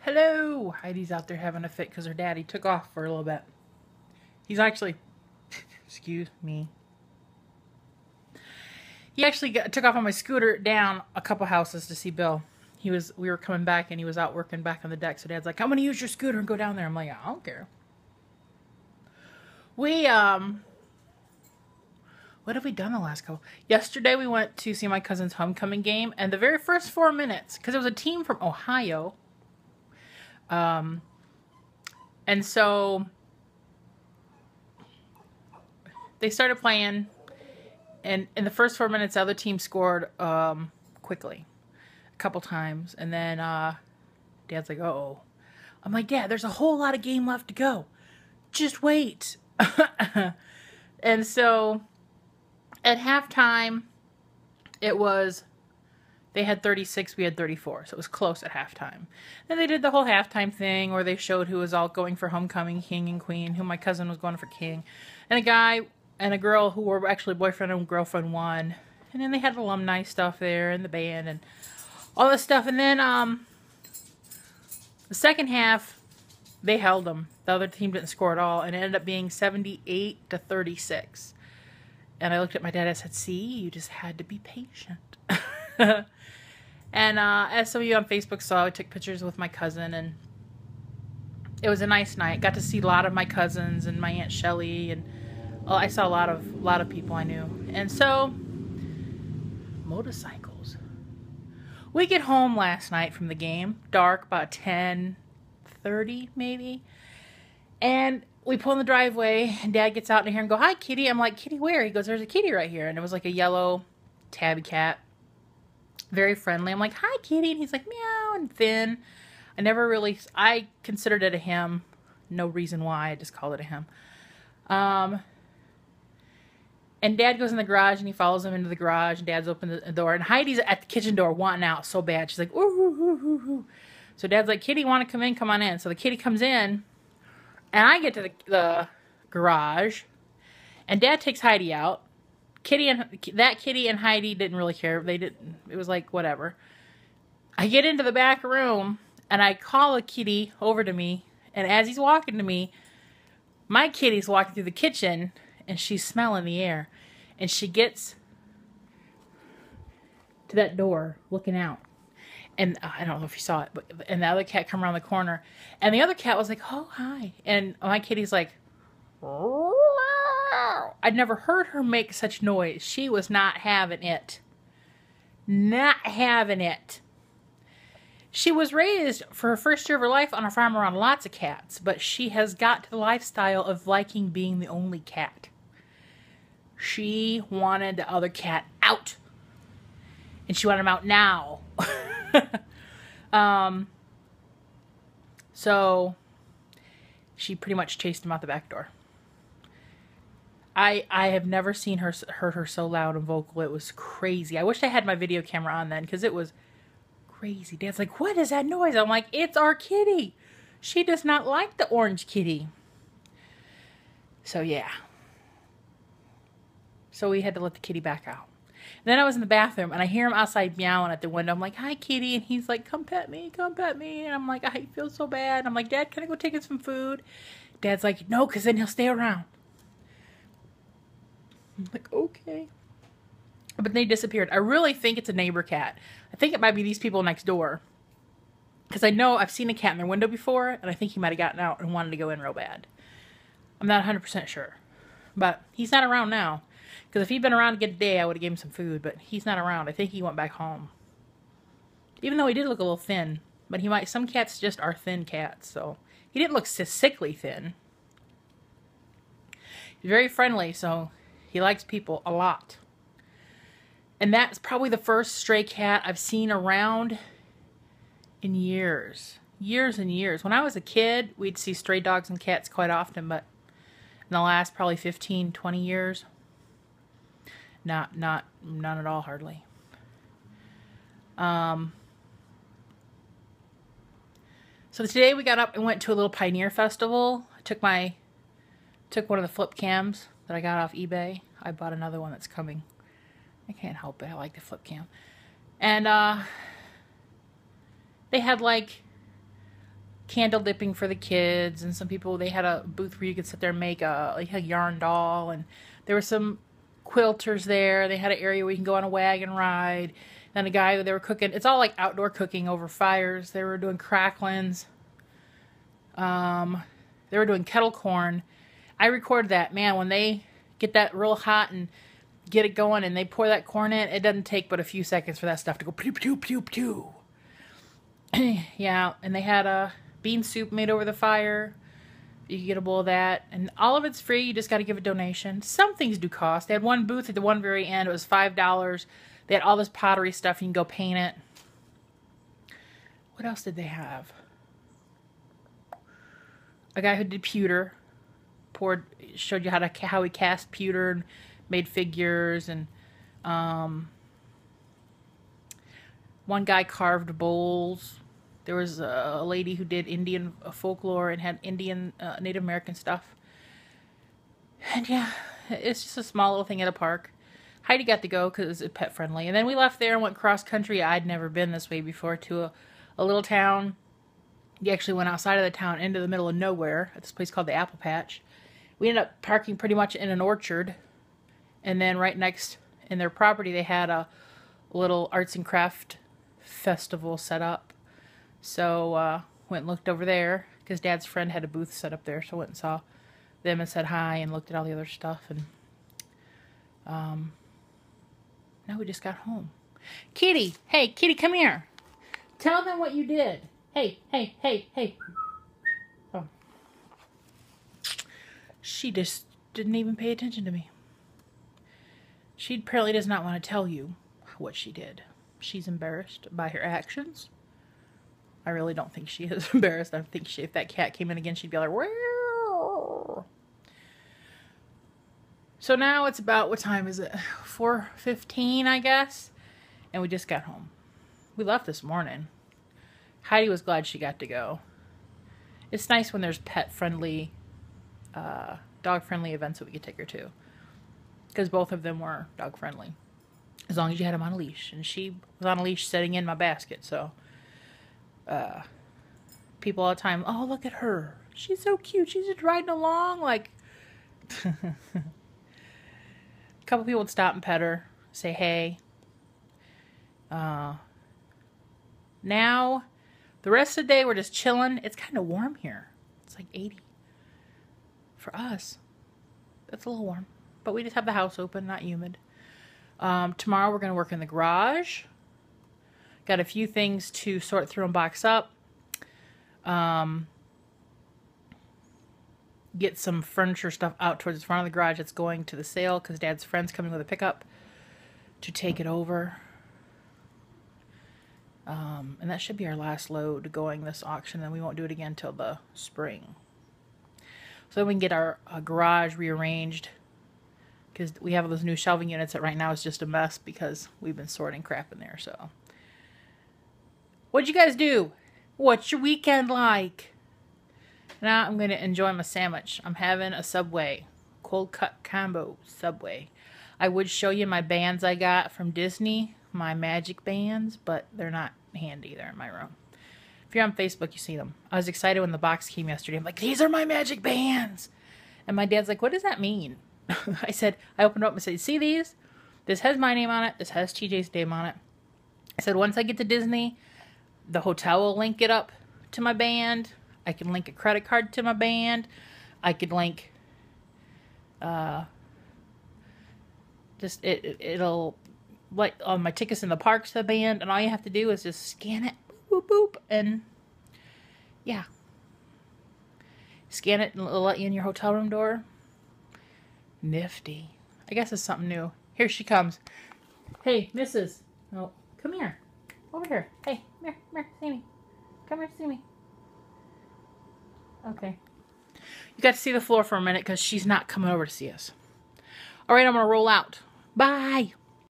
Hello! Heidi's out there having a fit because her daddy took off for a little bit. He's actually, excuse me. He actually took off on my scooter down a couple houses to see Bill. We were coming back and he was out working back on the deck. So Dad's like, I'm going to use your scooter and go down there. I'm like, I don't care. What have we done the last couple? Yesterday we went to see my cousin's homecoming game. And the very first 4 minutes, because it was a team from Ohio. And so they started playing, and in the first 4 minutes, the other team scored quickly, a couple times, and then Dad's like, "Uh-oh." I'm like, "Dad, there's a whole lot of game left to go. Just wait." And so at halftime, they had 36, we had 34, so it was close at halftime. Then they did the whole halftime thing where they showed who was all going for homecoming, king and queen, who my cousin was going for king. And a guy and a girl who were actually boyfriend and girlfriend won. And then they had alumni stuff there and the band and all this stuff. And then the second half, they held them. The other team didn't score at all, and it ended up being 78-36. And I looked at my dad and I said, "See, you just had to be patient." And as some of you on Facebook saw, I took pictures with my cousin, and it was a nice night. Got to see a lot of my cousins and my Aunt Shelly, and I saw a lot of people I knew. And so, motorcycles. We get home last night from the game, dark, about 10:30 maybe, and we pull in the driveway, and Dad gets out in here and go, "Hi, kitty." I'm like, "Kitty where?" He goes, "There's a kitty right here." And it was like a yellow tabby cat. Very friendly. I'm like, "Hi, kitty." And he's like, meow, and thin. I considered it a him. No reason why. I just called it a him. And Dad goes in the garage, and he follows him into the garage, and Dad's opened the door, and Heidi's at the kitchen door wanting out so bad. She's like, "Ooh, ooh, ooh, ooh, ooh." So Dad's like, "Kitty, want to come in? Come on in." So the kitty comes in, and I get to the garage, and Dad takes Heidi out. Kitty and Heidi didn't really care. It was like, whatever. I get into the back room, and I call a kitty over to me, and as he's walking to me, my kitty's walking through the kitchen, and she's smelling the air, and she gets to that door, looking out, and I don't know if you saw it, and the other cat come around the corner, and the other cat was like, "Oh, hi," and my kitty's like, "Oh." I'd never heard her make such noise. She was not having it. Not having it. She was raised for her first year of her life on a farm around lots of cats, but she has got to the lifestyle of liking being the only cat. She wanted the other cat out. And she wanted him out now. So she pretty much chased him out the back door. I have never seen her heard her so loud and vocal. It was crazy. I wish I had my video camera on then, because it was crazy. Dad's like, "What is that noise?" I'm like, "It's our kitty. She does not like the orange kitty." So yeah. So we had to let the kitty back out. Then I was in the bathroom, and I hear him outside meowing at the window. I'm like, "Hi, kitty." And he's like, "Come pet me, come pet me." And I'm like, "I feel so bad." I'm like, "Dad, can I go take him some food?" Dad's like, "No, because then he'll stay around." I'm like, "Okay." But they disappeared. I really think it's a neighbor cat. I think it might be these people next door. Because I know I've seen a cat in their window before, and I think he might have gotten out and wanted to go in real bad. I'm not 100% sure. But he's not around now. Because if he'd been around to get a day, I would have given him some food. But he's not around. I think he went back home. Even though he did look a little thin. But some cats just are thin cats. So he didn't look sickly thin. He's very friendly, so he likes people a lot. And that's probably the first stray cat I've seen around in years. Years and years. When I was a kid, we'd see stray dogs and cats quite often, but in the last probably 15, 20 years, none at all, hardly. So today we got up and went to a little Pioneer Festival. I took one of the flip cams that I got off eBay. I bought another one that's coming. I can't help it. I like the flip cam. And they had like candle dipping for the kids, and some people, they had a booth where you could sit there and make like a yarn doll, and there were some quilters there. They had an area where you can go on a wagon ride. Then a guy, they were cooking. It's all like outdoor cooking over fires. They were doing cracklings. They were doing kettle corn. I recorded that. Man, when they get that real hot and get it going and they pour that corn in, it doesn't take but a few seconds for that stuff to go pew, pew, pew, pew. Yeah, and they had a bean soup made over the fire. You can get a bowl of that. And all of it's free. You just got to give a donation. Some things do cost. They had one booth at the one very end. It was $5. They had all this pottery stuff. You can go paint it. What else did they have? A guy who did pewter. Showed you how he cast pewter and made figures. And one guy carved bowls. There was a lady who did Indian folklore and had Indian Native American stuff. And yeah, it's just a small little thing at a park. Heidi got to go because it's pet friendly. And then we left there and went cross country. I'd never been this way before, to a little town. You actually went outside of the town into the middle of nowhere at this place called the Apple Patch. We ended up parking pretty much in an orchard. And then right next in their property, they had a little arts and craft festival set up. So went and looked over there because Dad's friend had a booth set up there. So I went and saw them and said hi and looked at all the other stuff. And now we just got home. Kitty, hey, Kitty, come here. Tell them what you did. Hey, hey, hey, hey. Oh. She just didn't even pay attention to me. She apparently does not want to tell you what she did. She's embarrassed by her actions. I really don't think she is embarrassed. I think if that cat came in again, she'd be like, wow. So now it's about, what time is it? 4:15, I guess. And we just got home. We left this morning. Heidi was glad she got to go. It's nice when there's pet-friendly, dog-friendly events that we could take her to. Because both of them were dog-friendly. As long as you had them on a leash. And she was on a leash sitting in my basket, so... people all the time, oh, look at her. She's so cute. She's just riding along. Like, a couple people would stop and pet her, say hey. Now, the rest of the day, we're just chilling. It's kind of warm here. It's like 80. For us, that's a little warm. But we just have the house open, not humid. Tomorrow, we're going to work in the garage. Got a few things to sort through and box up. Get some furniture stuff out towards the front of the garage that's going to the sale because Dad's friend's coming with a pickup to take it over. And that should be our last load going this auction. Then we won't do it again till the spring. So then we can get our garage rearranged because we have those new shelving units that right now is just a mess because we've been sorting crap in there. So. What'd you guys do? What's your weekend like? Now I'm going to enjoy my sandwich. I'm having a Subway. Cold cut combo Subway. I would show you my bands I got from Disney. My magic bands. But they're not handy. They're in my room. If you're on Facebook, you see them. I was excited when the box came yesterday. I'm like, these are my magic bands. And my dad's like, what does that mean? I opened up and said, see these? This has my name on it. This has TJ's name on it. I said, once I get to Disney... the hotel will link it up to my band. I can link a credit card to my band. I could link, it'll, like, on my tickets in the parks to the band. And all you have to do is just scan it, boop, boop, boop, and, yeah. Scan it and it'll let you in your hotel room door. Nifty. I guess it's something new. Here she comes. Hey, missus. Oh, come here. Over here. Hey, come here, see me. Come here, see me. Okay. You got to see the floor for a minute because she's not coming over to see us. All right, I'm going to roll out. Bye.